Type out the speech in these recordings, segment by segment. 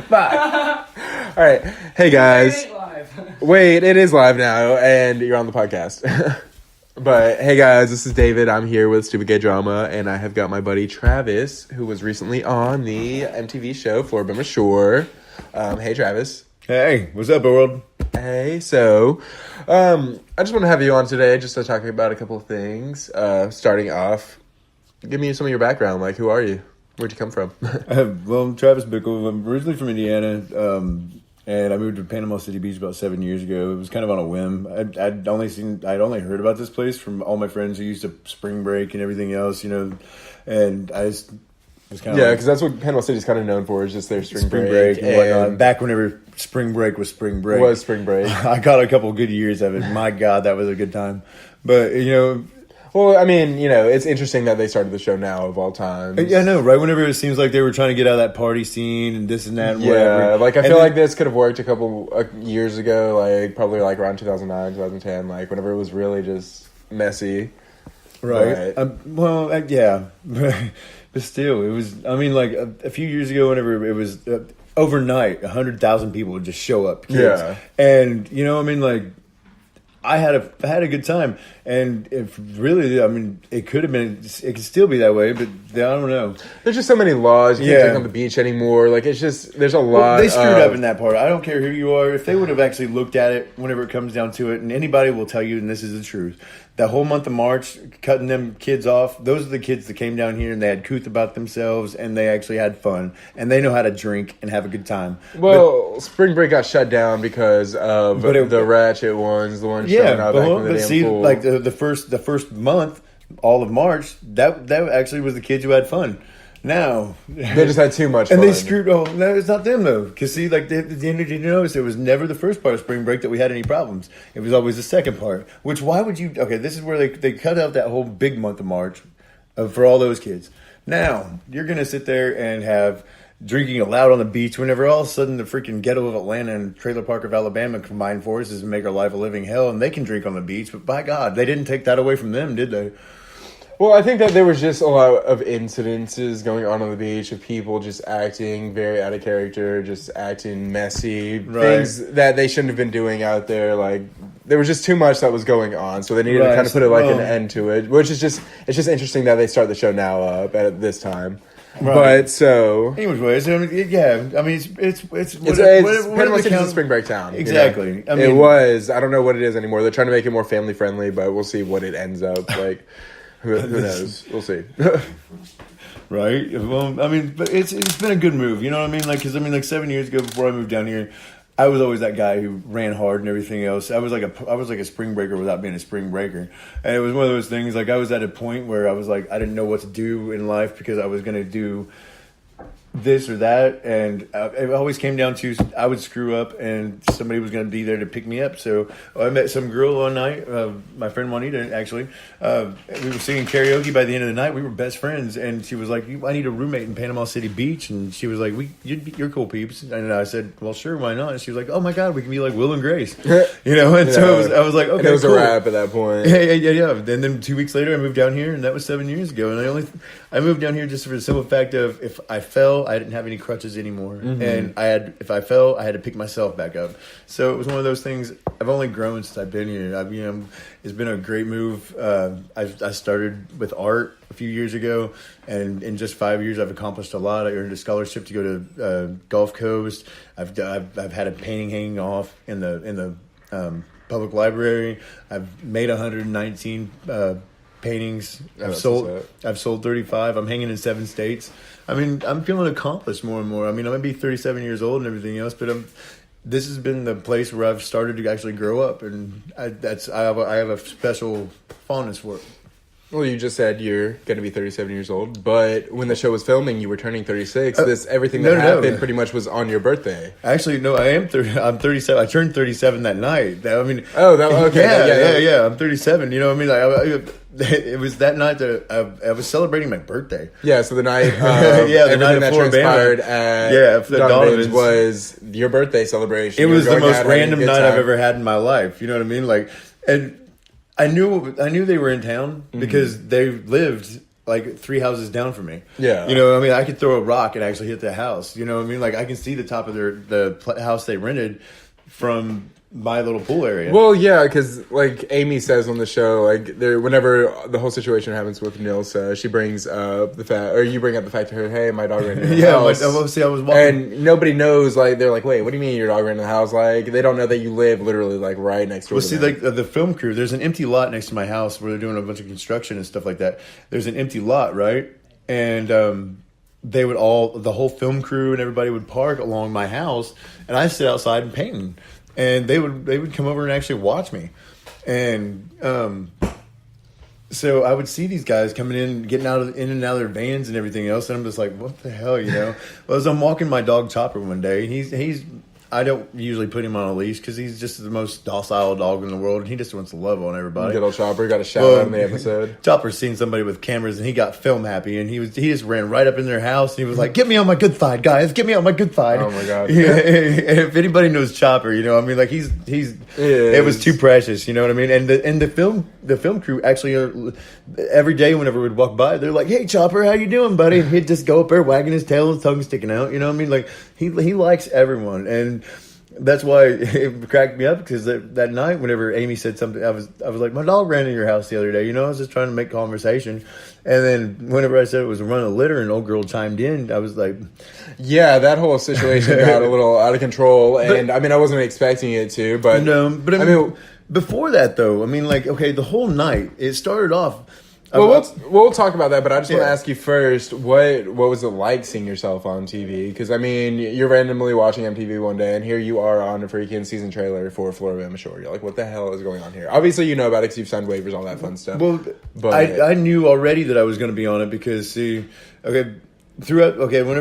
Fuck. All right. Hey, guys. Wait, it is live now, and you're on the podcast. But, hey, guys, this is David. I'm here with Stupid Gay Drama, and I have got my buddy Travis, who was recently on the MTV show, Floribama Shore. Hey, Travis. Hey, what's up, world? Hey, so, I just want to have you on today just to talk about a couple of things. Starting off, give me some of your background. Like, who are you? Where'd you come from? Well, I'm Travis Bickle. I'm originally from Indiana, and I moved to Panama City Beach about 7 years ago. It was kind of on a whim. I'd only heard about this place from all my friends who used to spring break and everything else, and I just was kind of because that's what Panama City's kind of known for, is just their spring break and whatnot. Back whenever spring break was spring break. I got a couple of good years of it. My God, that was a good time. But, well, I mean, it's interesting that they started the show now of all times. Yeah, I know, right? Whenever it seems like they were trying to get out of that party scene and this and that and whatever. Like, I feel like this could have worked a couple years ago, like, probably, like, around 2009, 2010, like, whenever it was really just messy. Right. Yeah. But still, it was, I mean, like, a few years ago, whenever it was overnight, 100,000 people would just show up. Kids. Yeah. And, like, I had a good time, and if really, I mean, it could still be that way, but I don't know. There's just so many laws. You can't drink on the beach anymore. Like, it's just, there's a lot. Well, they screwed up in that part. I don't care who you are. If they would have actually looked at it whenever it comes down to it, and anybody will tell you, and this is the truth, that whole month of March, cutting them kids off, those are the kids that came down here and they had couth about themselves and they actually had fun and they know how to drink and have a good time. Well, spring break got shut down because of the ratchet ones, the ones showing up back in the damn pool. Like the first month, all of March, that actually was the kids who had fun. Now they just had too much fun. And they screwed. Oh, no, it's not them though. Because see, like the energy, notice it was never the first part of spring break that we had any problems. It was always the second part. Which why would you? Okay, this is where they cut out that whole big month of March for all those kids. Now you're gonna sit there and have drinking allowed on the beach whenever all of a sudden the freaking ghetto of Atlanta and Trailer Park of Alabama combine forces and make our life a living hell, and they can drink on the beach. But by God, they didn't take that away from them, did they? Well, I think that there was just a lot of incidences going on the beach of people just acting very out of character, just acting messy, things that they shouldn't have been doing out there. Like, there was just too much that was going on, so they needed to kind of put an end to it. Which is just, it's just interesting that they start the show now up at this time. Right. But so, anyways, I mean, it's Panama City's a spring break town. Exactly. I mean, it was. I don't know what it is anymore. They're trying to make it more family friendly, but we'll see what it ends up like. Who knows? We'll see. Right. Well, I mean, but it's been a good move. You know what I mean? Like, because 7 years ago, before I moved down here, I was always that guy who ran hard and everything else. I was like a spring breaker without being a spring breaker, and it was one of those things. Like, I was at a point where I was like, I didn't know what to do in life because I was gonna do this or that, and it always came down to I would screw up and somebody was going to be there to pick me up. So I met some girl one night, my friend Juanita, actually. We were singing karaoke. By the end of the night, we were best friends, and she was like, I need a roommate in Panama City Beach, and she was like, you're cool peeps. And I said, well, sure, why not? And she was like, oh my God, we can be like Will and Grace. And so I was like, okay, and it was cool. a wrap at that point. Yeah. And then 2 weeks later, I moved down here, and that was 7 years ago. And I moved down here just for the simple fact of if I fell, I didn't have any crutches anymore, and if I fell, I had to pick myself back up. So it was one of those things. I've only grown since I've been here. It's been a great move. I started with art a few years ago, and in just 5 years, I've accomplished a lot. I earned a scholarship to go to Gulf Coast. I've had a painting hanging off in the public library. I've made 119. Paintings. I've sold 35. I'm hanging in 7 states. I mean, I'm feeling accomplished more and more. I mean, I'm gonna be 37 years old and everything else, but this has been the place where I've started to actually grow up, and I have a special fondness for it. Well, you just said you're going to be 37 years old, but when the show was filming, you were turning 36. Everything that happened pretty much was on your birthday. Actually, no, I am 30. I'm 37. I turned 37 that night. Okay. Yeah. I'm 37. You know what I mean? It was that night that I was celebrating my birthday. Yeah, so the night, the night that transpired at Donovan's was your birthday celebration. It was the most random night I've ever had in my life. You know what I mean? Like, and I knew they were in town because they lived like 3 houses down from me. Yeah. You know what I mean? I could throw a rock and actually hit the house. You know what I mean? Like I can see the top of the house they rented from my little pool area. Well, yeah, because like Amy says on the show, like whenever the whole situation happens with Nilsa, she brings up the fact, or you bring up the fact to her, hey, my dog ran into the house. I was walking, and nobody knows. Like they're like, wait, what do you mean your dog ran into the house? Like they don't know that you live literally like right next door. Well, see, like the film crew, there's an empty lot next to my house where they're doing a bunch of construction and stuff like that. There's an empty lot, right? And they would the whole film crew and everybody would park along my house, and I sit outside and painting. And they would come over and actually watch me, and so I would see these guys coming in, getting in and out of their vans and everything else, and I'm just like, what the hell, you know? Well, as I'm walking my dog Chopper one day, he's I don't usually put him on a leash because he's just the most docile dog in the world, and he just wants to love on everybody. Good old Chopper got a shout out in the episode. Chopper's seen somebody with cameras, and he got film happy, and he just ran right up in their house, and he was like, "Get me on my good side, guys! Get me on my good side!" Oh my god! Yeah, and if anybody knows Chopper, you know, I mean, like it was too precious, you know what I mean? And the film crew actually every day whenever we'd walk by, they're like, "Hey, Chopper, how you doing, buddy?" And he'd just go up there wagging his tail, his tongue sticking out, you know what I mean? Like he likes everyone, and that's why it cracked me up because that night, whenever Amy said something, I was like, my dog ran in your house the other day. You know, I was just trying to make conversation, and then whenever I said it was a run of litter, and old girl chimed in, I was like, yeah, that whole situation got a little out of control, and I mean, I wasn't expecting it to, but no, but I mean, before that though, I mean, like, okay, the whole night it started off. Well, we'll talk about that, but I just want to ask you first, what was it like seeing yourself on TV? Because, I mean, you're randomly watching MTV one day, and here you are on a freaking season trailer for Floribama Shore. You're like, what the hell is going on here? Obviously, you know about it because you've signed waivers, all that fun stuff. Well, but I knew already that I was going to be on it because, whenever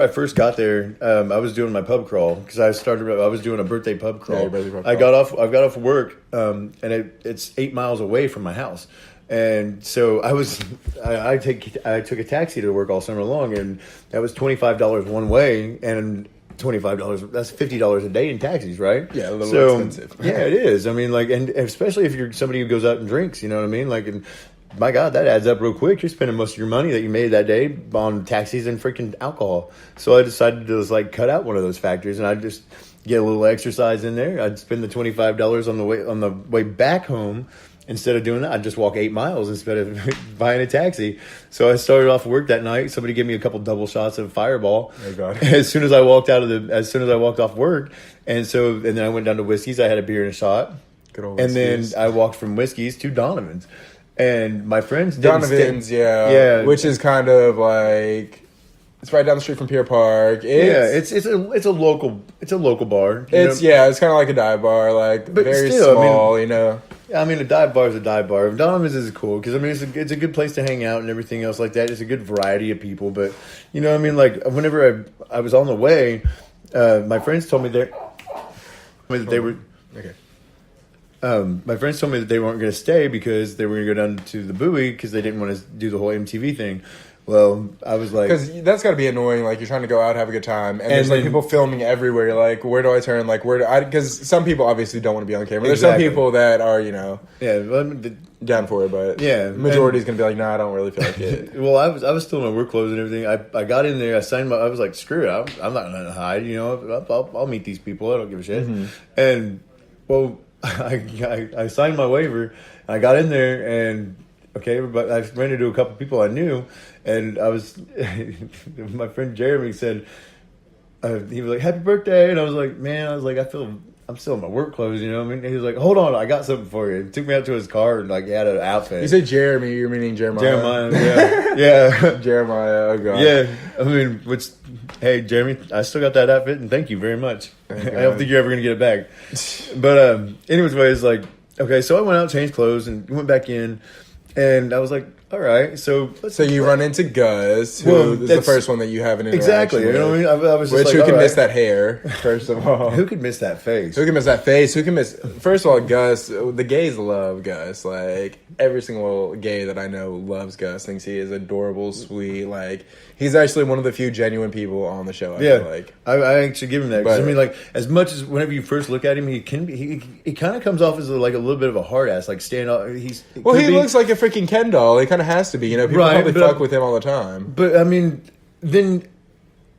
I first got there, I was doing my pub crawl because I was doing a birthday pub crawl. Yeah, birthday pub crawl. I got off work, and it's 8 miles away from my house. And so I took a taxi to work all summer long, and that was $25 one way, and $25, that's $50 a day in taxis, right? Yeah, a little expensive. Yeah, it is. I mean, like, and especially if you're somebody who goes out and drinks, you know what I mean? Like, and my God, that adds up real quick. You're spending most of your money that you made that day on taxis and freaking alcohol. So I decided to just like cut out one of those factors, and I'd just get a little exercise in there. I'd spend the $25 on the way back home. Instead of doing that, I'd just walk 8 miles instead of buying a taxi. So I started off work that night. Somebody gave me a couple double shots of Fireball. Oh God! As soon as I walked off work, and then I went down to Whiskey's. I had a beer and a shot. Good old and Whiskey's. Then I walked from Whiskey's to Donovan's, and my friends Donovan's, yeah, which is kind of like. It's right down the street from Pier Park. It's a local bar. It's kind of like a dive bar, like but very still, small, I mean, you know. I mean, a dive bar is a dive bar. Donovan's is cool because I mean it's a good place to hang out and everything else like that. It's a good variety of people, but you know what I mean. Like whenever I was on the way, my friends told me that they were okay. My friends told me that they weren't going to stay because they were going to go down to the buoy because they didn't want to do the whole MTV thing. Well, I was like... Because that's got to be annoying. Like, you're trying to go out, have a good time, and there's, like, people filming everywhere. You're like, where do I turn? Like, where do I... Because some people obviously don't want to be on camera. There's some people that are, you know... Yeah, down for it, but... Yeah. The majority is going to be like, nah, I don't really feel like it. Well, I was still in my work clothes and everything. I got in there, I was like, screw it. I'm not going to hide, you know. I'll meet these people. I don't give a shit. Mm-hmm. And, well, I signed my waiver, and I got in there, and... Okay, but I ran into a couple people I knew, and I was, my friend Jeremy said, he was like, happy birthday, and I was like, I'm still in my work clothes, you know what I mean? And he was like, hold on, I got something for you. He took me out to his car, and like, he had an outfit. You say Jeremy, you're meaning Jeremiah. Jeremiah, yeah. Yeah. Jeremiah, oh God. Yeah, I mean, hey, Jeremy, I still got that outfit, and thank you very much. I don't think you're ever going to get it back. But anyways, like, okay, so I went out, changed clothes, and went back in. And I was like, all right, so you run into Gus, who is the first one that you have an interaction exactly. with. You know what I mean? I was just who can miss that hair? First of all, who could miss that face? Who can miss that face? Who can miss? First of all, Gus. The gays love Gus. Like every single gay that I know loves Gus. Thinks he is adorable, sweet. Like he's actually one of the few genuine people on the show. I feel like I actually give him that. Because I mean, like as much as whenever you first look at him, he kind of comes off as like a little bit of a hard ass. Like stand up. He looks like a freaking Ken doll. He kind of of has to be. You know, people Right, probably but fuck with him all the time. But I mean, then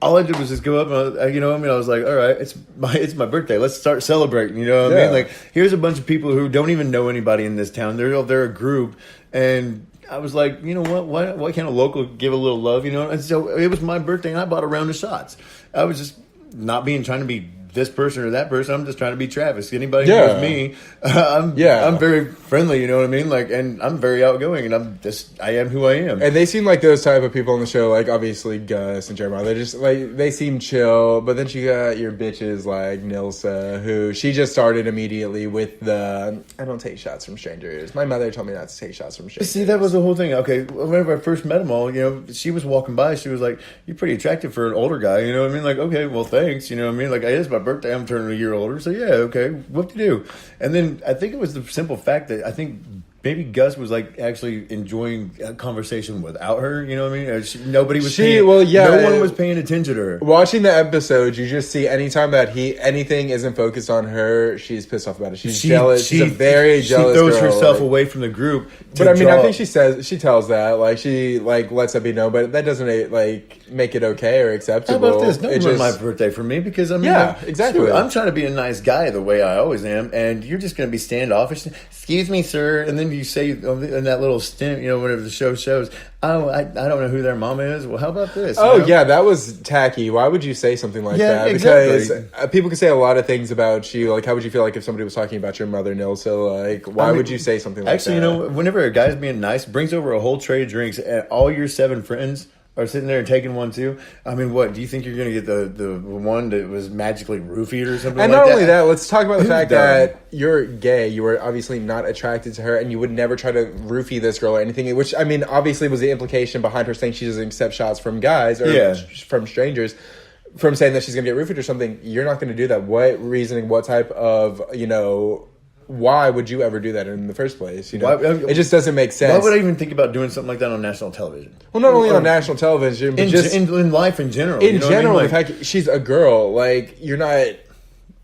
all I did was just go up and I was like, all right, it's my birthday. Let's start celebrating. You know what I mean? Like, here's a bunch of people who don't even know anybody in this town. They're a group, and I was like, you know what? Why can't a local give a little love? You know? And so it was my birthday, and I bought a round of shots. I was just not trying to be this person or that person. I'm just trying to be Travis. Anybody who knows me, I'm very friendly, you know what I mean? Like, and I'm very outgoing, and I am who I am. And they seem like those type of people on the show, like obviously Gus and Jeremiah. They're just like, they seem chill, but then you got your bitches like Nilsa, who she just started immediately with the I don't take shots from strangers. My mother told me not to take shots from strangers. See, that was the whole thing. Okay, whenever I first met them all, you know, she was walking by, she was like, "You're pretty attractive for an older guy," you know what I mean? Like, okay, well, thanks, you know what I mean? Like, it is my birthday, I'm turning a year older, so yeah, okay, what to do? And then I think it was the simple fact that I think maybe Gus was like actually enjoying a conversation without her. You know what I mean? Nobody was. No one was paying attention to her. Watching the episodes, you just see anytime that anything isn't focused on her, she's pissed off about it. She's jealous. She's a very jealous girl. She throws herself away from the group. But I mean, I think she tells that, like, she like lets that be known, but that doesn't like make it okay or acceptable. How about this? Don't ruin my birthday for me, because I mean, exactly. I'm trying to be a nice guy the way I always am, and you're just going to be standoffish. Excuse me, sir, and then you say in that little stint, you know, whenever the show shows, oh, I don't know who their mama is. Well, how about this? Oh, yeah, that was tacky. Why would you say something like that? Exactly. Because people can say a lot of things about you. Like, how would you feel like if somebody was talking about your mother, Nilsa? Like, why would you say something like that? Actually, you know, whenever a guy's being nice, brings over a whole tray of drinks, and all your 7 friends are sitting there and taking one too. I mean, what do you think you're going to get the one that was magically roofied or something? And like not that? only that, let's talk about the fact that you're gay. You were obviously not attracted to her, and you would never try to roofie this girl or anything. Which, I mean, obviously was the implication behind her saying she doesn't accept shots from guys or from strangers. From saying that she's going to get roofied or something, you're not going to do that. What reasoning? What type of why would you ever do that in the first place? You know, it just doesn't make sense. Why would I even think about doing something like that on national television? Well, not only on national television, but just in life in general. In general, the fact she's a girl, like you're not.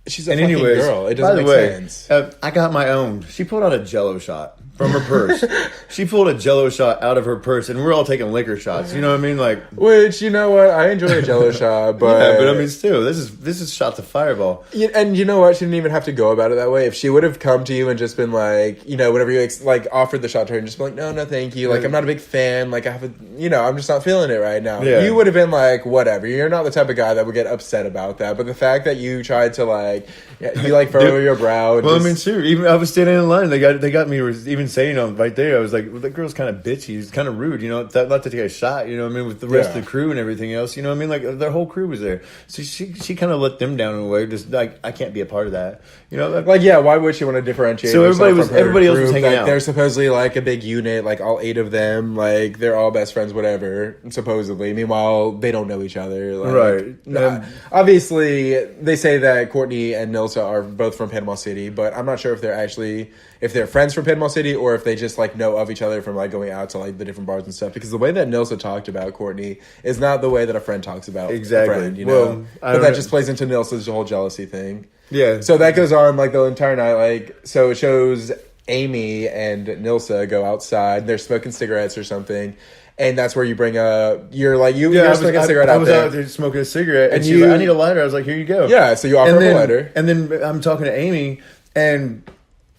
She's a fucking girl. It doesn't make sense. I got my own. She pulled out a Jello shot from her purse. She pulled a Jello shot out of her purse, and we're all taking liquor shots. You know what I mean? Like, which, you know what? I enjoy a Jello shot, but but I mean, still, this is shots of Fireball. And you know what? She didn't even have to go about it that way. If she would have come to you and just been like, you know, whenever you like offered the shot to her and just been like, no, thank you. Like, I'm not a big fan. Like, I'm just not feeling it right now. Yeah. You would have been like, whatever. You're not the type of guy that would get upset about that. But the fact that you tried to like, you like furrow your brow. Well, I mean, sure. Even I was standing in line. They got me even saying right there. I was like, well, that girl's kind of bitchy. It's kind of rude, you know. Not to take a shot, you know what I mean, with the rest of the crew and everything else. You know what I mean? Like, their whole crew was there. So she kind of let them down in a way. Just like, I can't be a part of that. You know, why would she want to differentiate? So everybody else was hanging out. They're supposedly like a big unit, like all 8 of them, like they're all best friends, whatever. Supposedly, meanwhile they don't know each other. Like, right. Obviously, they say that Courtney and Nilsa are both from Panama City, but I'm not sure if they're friends from Panama City or if they just like know of each other from like going out to like the different bars and stuff. Because the way that Nilsa talked about Courtney is not the way that a friend talks about a friend. You know, but that just plays into Nilsa's whole jealousy thing. Yeah. So that goes on like the entire night. Like, so it shows Amy and Nilsa go outside. They're smoking cigarettes or something. And that's where you bring you're smoking a cigarette out there. I was out there smoking a cigarette. And she's like, I need a lighter. I was like, here you go. Yeah, so you offer her a lighter. And then I'm talking to Amy. And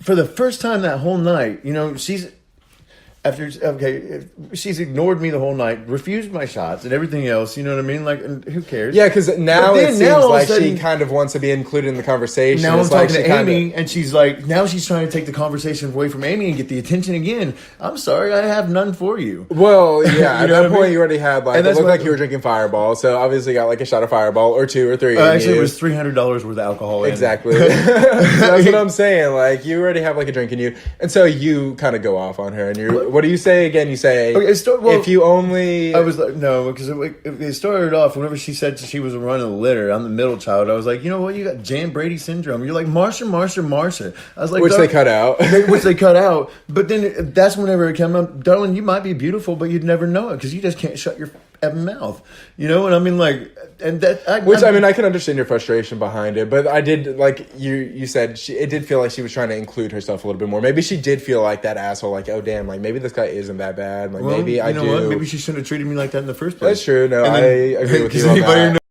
for the first time that whole night, you know, she's ignored me the whole night, refused my shots and everything else. You know what I mean? Like, and who cares? Yeah, because now it seems like she kind of wants to be included in the conversation. Now I'm talking to Amy, and she's like, now she's trying to take the conversation away from Amy and get the attention again. I'm sorry, I have none for you. Well, yeah, at that point you already had like, it looked like you were drinking Fireball, so obviously you got like a shot of Fireball or 2 or 3. Actually, it was $300 worth of alcohol. Exactly. That's what I'm saying. Like, you already have like a drink in you, and so you kind of go off on her, and what do you say again? You say, if you only... I was like, no, because it started off, whenever she said she was running the litter, I'm the middle child, I was like, you know what, you got Jan Brady syndrome. You're like, Marsha. I was like... Which they cut out. Which they cut out. But then that's whenever it came up, darling, you might be beautiful, but you'd never know it, because you just can't shut your mouth. You know? And I mean, like, And that, I mean, I can understand your frustration behind it, but I did, like you said, it did feel like she was trying to include herself a little bit more. Maybe she did feel like that asshole, like, oh damn, like maybe this guy isn't that bad. Like maybe I do. What? Maybe she shouldn't have treated me like that in the first place. That's true. No, I agree with you on that.